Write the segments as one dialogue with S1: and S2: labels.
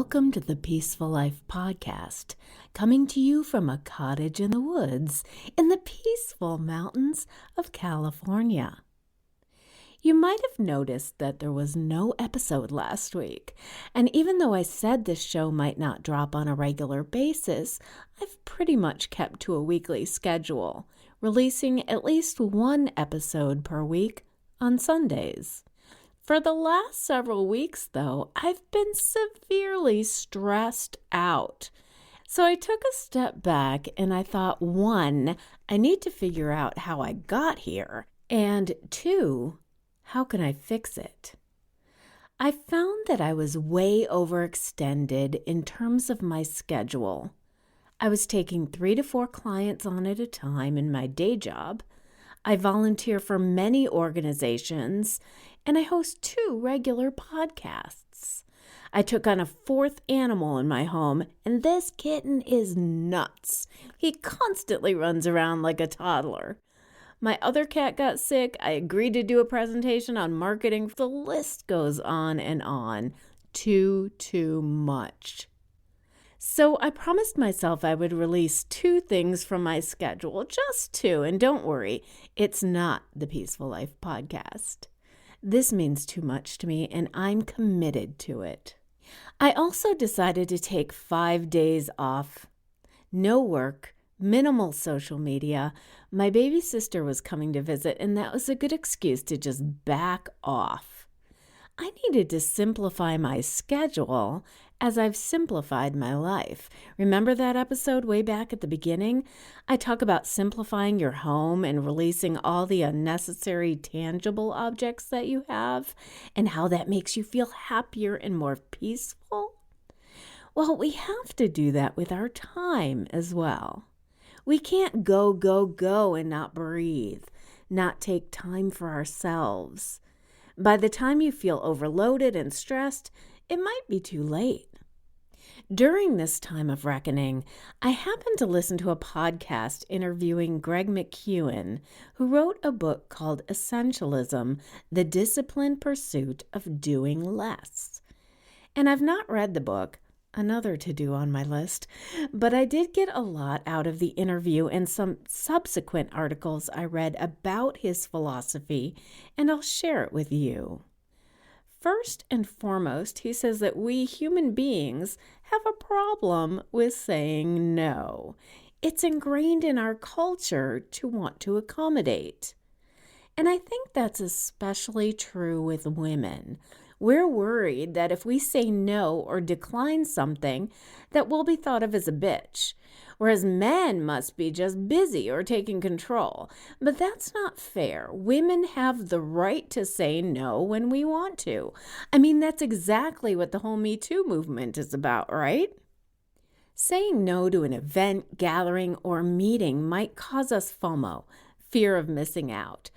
S1: Welcome to the Peaceful Life Podcast, coming to you from a cottage in the woods in the peaceful mountains of California. You might have noticed that there was no episode last week, and even though I said this show might not drop on a regular basis, I've pretty much kept to a weekly schedule, releasing at least one episode per week on Sundays. For the last several weeks, though, I've been severely stressed out. So I took a step back and I thought, one, I need to figure out how I got here, and two, how can I fix it? I found that I was way overextended in terms of my schedule. I was taking 3 to 4 clients on at a time in my day job. I volunteer for many organizations, and I host 2 regular podcasts. I took on a 4th animal in my home, and this kitten is nuts. He constantly runs around like a toddler. My other cat got sick. I agreed to do a presentation on marketing. The list goes on and on. Too much. So I promised myself I would release 2 things from my schedule, just 2, and don't worry, it's not the Peaceful Life Podcast. This means too much to me, and I'm committed to it. I also decided to take 5 days off. No work, minimal social media. My baby sister was coming to visit, and that was a good excuse to just back off. I needed to simplify my schedule as I've simplified my life. Remember that episode way back at the beginning? I talk about simplifying your home and releasing all the unnecessary tangible objects that you have and how that makes you feel happier and more peaceful. Well, we have to do that with our time as well. We can't go and not breathe, not take time for ourselves. By the time you feel overloaded and stressed, it might be too late. During this time of reckoning, I happened to listen to a podcast interviewing Greg McKeown, who wrote a book called Essentialism: The Disciplined Pursuit of Doing Less. And I've not read the book, another to-do on my list, but I did get a lot out of the interview and some subsequent articles I read about his philosophy, and I'll share it with you. First and foremost, he says that we human beings have a problem with saying no. It's ingrained in our culture to want to accommodate. And I think that's especially true with women. We're worried that if we say no or decline something, that we'll be thought of as a bitch, whereas men must be just busy or taking control. But that's not fair. Women have the right to say no when we want to. I mean, that's exactly what the whole Me Too movement is about, right? Saying no to an event, gathering, or meeting might cause us FOMO, fear of missing out,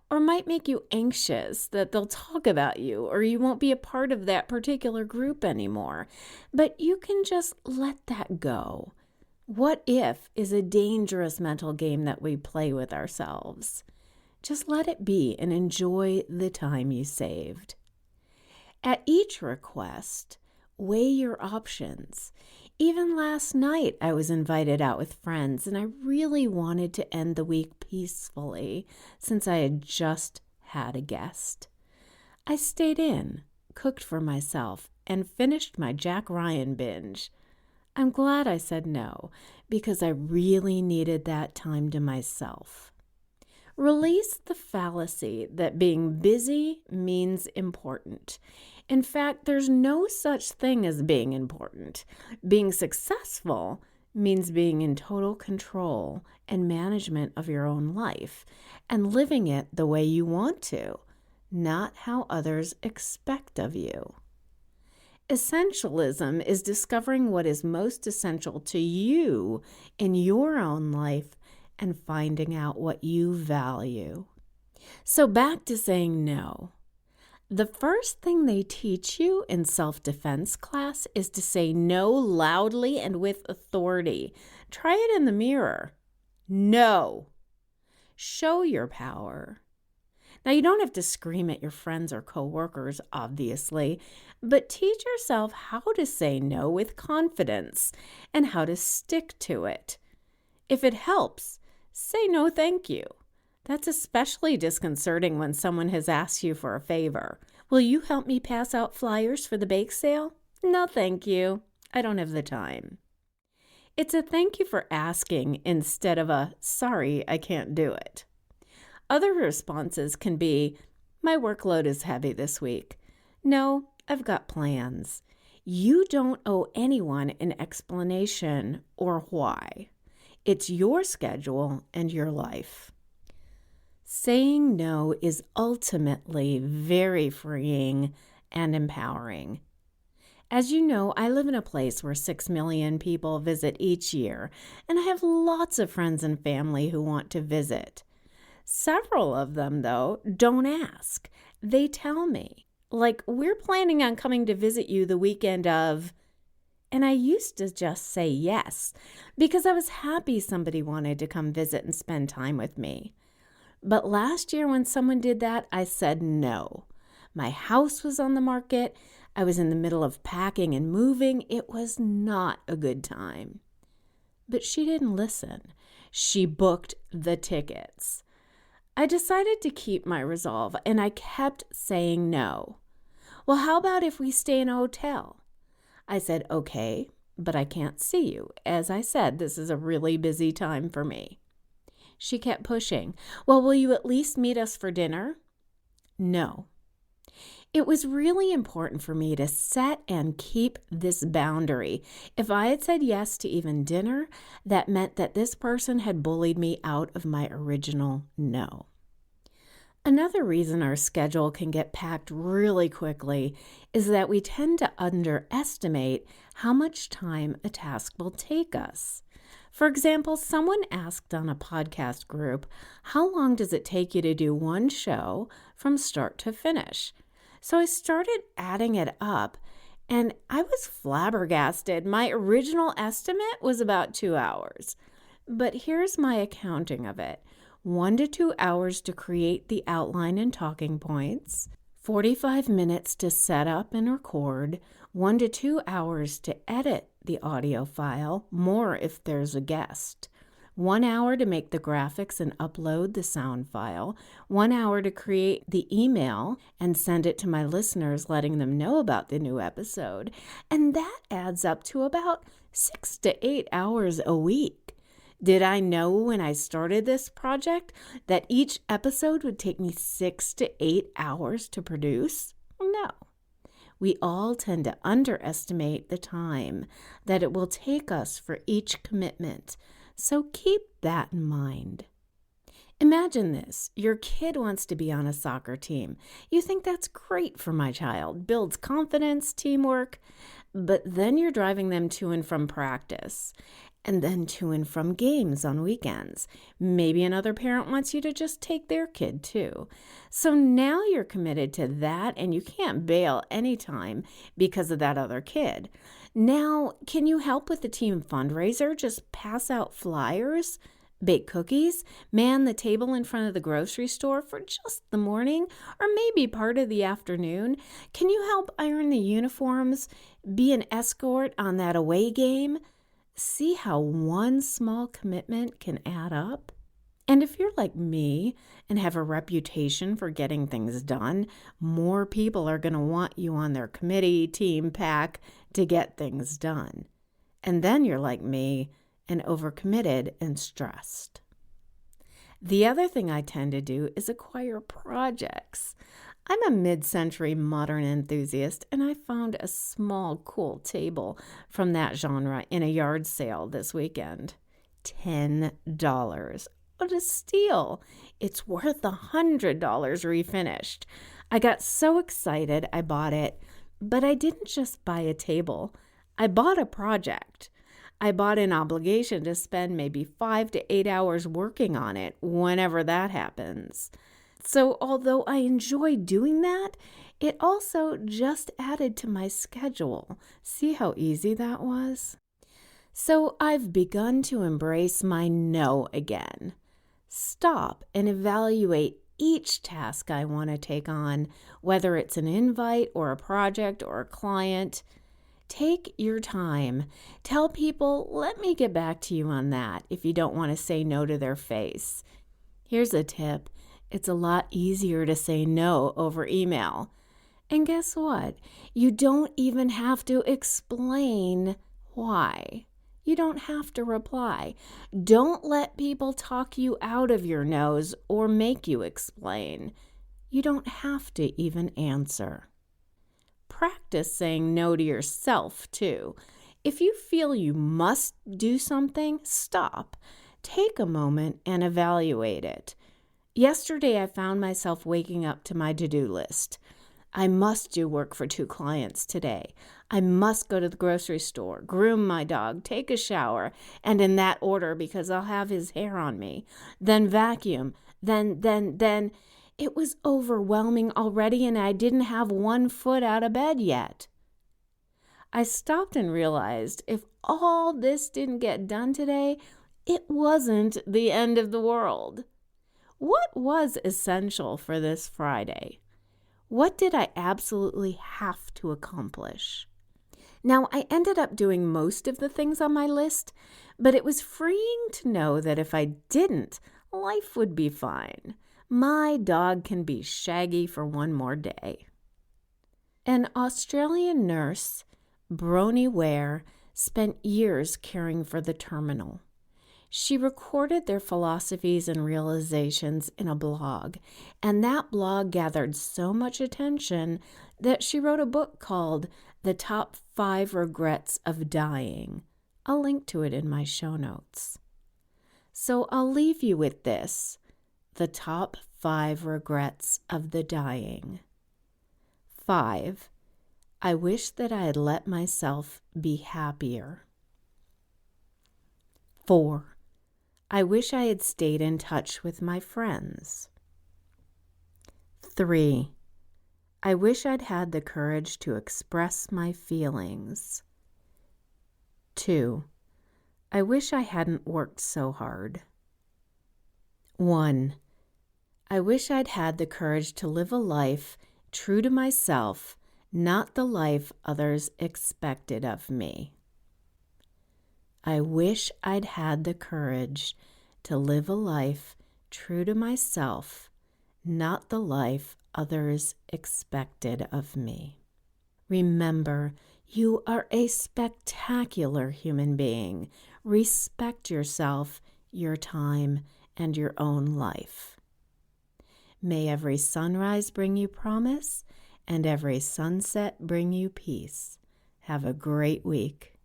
S1: or might make you anxious that they'll talk about you or you won't be a part of that particular group anymore. But you can just let that go. What if is a dangerous mental game that we play with ourselves. Just let it be and enjoy the time you saved. At each request, weigh your options. Even last night, I was invited out with friends, and I really wanted to end the week peacefully since I had just had a guest. I stayed in, cooked for myself, and finished my Jack Ryan binge. I'm glad I said no, because I really needed that time to myself. Release the fallacy that being busy means important. In fact, there's no such thing as being important. Being successful means being in total control and management of your own life and living it the way you want to, not how others expect of you. Essentialism is discovering what is most essential to you in your own life and finding out what you value. So back to saying no. The first thing they teach you in self-defense class is to say no loudly and with authority. Try it in the mirror. No. Show your power. Now, you don't have to scream at your friends or coworkers, obviously, but teach yourself how to say no with confidence and how to stick to it. If it helps, say no thank you. That's especially disconcerting when someone has asked you for a favor. Will you help me pass out flyers for the bake sale? No, thank you. I don't have the time. It's a thank you for asking instead of a sorry, I can't do it. Other responses can be, my workload is heavy this week. No, I've got plans. You don't owe anyone an explanation or why. It's your schedule and your life. Saying no is ultimately very freeing and empowering. As you know, I live in a place where 6 million people visit each year, and I have lots of friends and family who want to visit. Several of them, though, don't ask. They tell me, like, we're planning on coming to visit you the weekend of... And I used to just say yes, because I was happy somebody wanted to come visit and spend time with me. But last year when someone did that, I said no. My house was on the market. I was in the middle of packing and moving. It was not a good time. But she didn't listen. She booked the tickets. I decided to keep my resolve, and I kept saying no. Well, how about if we stay in a hotel? I said, okay, but I can't see you. As I said, this is a really busy time for me. She kept pushing. Well, will you at least meet us for dinner? No. It was really important for me to set and keep this boundary. If I had said yes to even dinner, that meant that this person had bullied me out of my original no. Another reason our schedule can get packed really quickly is that we tend to underestimate how much time a task will take us. For example, someone asked on a podcast group, how long does it take you to do one show from start to finish? So I started adding it up, and I was flabbergasted. My original estimate was about 2 hours. But here's my accounting of it. 1 to 2 hours to create the outline and talking points, 45 minutes to set up and record, 1 to 2 hours to edit the audio file, more if there's a guest, 1 hour to make the graphics and upload the sound file, 1 hour to create the email and send it to my listeners, letting them know about the new episode, and that adds up to about 6 to 8 hours a week. Did I know when I started this project that each episode would take me 6 to 8 hours to produce? No. We all tend to underestimate the time that it will take us for each commitment, so keep that in mind. Imagine this. Your kid wants to be on a soccer team. You think that's great for my child, builds confidence, teamwork, but then you're driving them to and from practice, and then to and from games on weekends. Maybe another parent wants you to just take their kid too. So now you're committed to that, and you can't bail anytime because of that other kid. Now, can you help with the team fundraiser? Just pass out flyers, bake cookies, man the table in front of the grocery store for just the morning or maybe part of the afternoon? Can you help iron the uniforms, be an escort on that away game? See how one small commitment can add up? And if you're like me and have a reputation for getting things done, more people are going to want you on their committee, team, pack to get things done. And then you're like me and overcommitted and stressed. The other thing I tend to do is acquire projects. I'm a mid-century modern enthusiast, and I found a small, cool table from that genre in a yard sale this weekend. $10. What a steal! It's worth $100 refinished. I got so excited I bought it, but I didn't just buy a table. I bought a project. I bought an obligation to spend maybe 5 to 8 hours working on it, whenever that happens. So although I enjoy doing that, it also just added to my schedule. See how easy that was? So I've begun to embrace my no again. Stop and evaluate each task I want to take on, whether it's an invite or a project or a client. Take your time. Tell people, let me get back to you on that if you don't want to say no to their face. Here's a tip. It's a lot easier to say no over email. And guess what? You don't even have to explain why. You don't have to reply. Don't let people talk you out of your no's or make you explain. You don't have to even answer. Practice saying no to yourself, too. If you feel you must do something, stop. Take a moment and evaluate it. Yesterday, I found myself waking up to my to-do list. I must do work for 2 clients today. I must go to the grocery store, groom my dog, take a shower, and in that order because I'll have his hair on me. Then vacuum. Then. It was overwhelming already, and I didn't have 1 foot out of bed yet. I stopped and realized if all this didn't get done today, it wasn't the end of the world. What was essential for this Friday? What did I absolutely have to accomplish? Now, I ended up doing most of the things on my list, but it was freeing to know that if I didn't, life would be fine. My dog can be shaggy for 1 more day. An Australian nurse, Bronnie Ware, spent years caring for the terminal. She recorded their philosophies and realizations in a blog, and that blog gathered so much attention that she wrote a book called The Top 5 Regrets of Dying. I'll link to it in my show notes. So I'll leave you with this: the top 5 regrets of the dying. 5. I wish that I had let myself be happier. 4. I wish I had stayed in touch with my friends. 3. I wish I'd had the courage to express my feelings. 2. I wish I hadn't worked so hard. 1. I wish I'd had the courage to live a life true to myself, not the life others expected of me. I wish I'd had the courage to live a life true to myself, not the life others expected of me. Remember, you are a spectacular human being. Respect yourself, your time, and your own life. May every sunrise bring you promise, and every sunset bring you peace. Have a great week.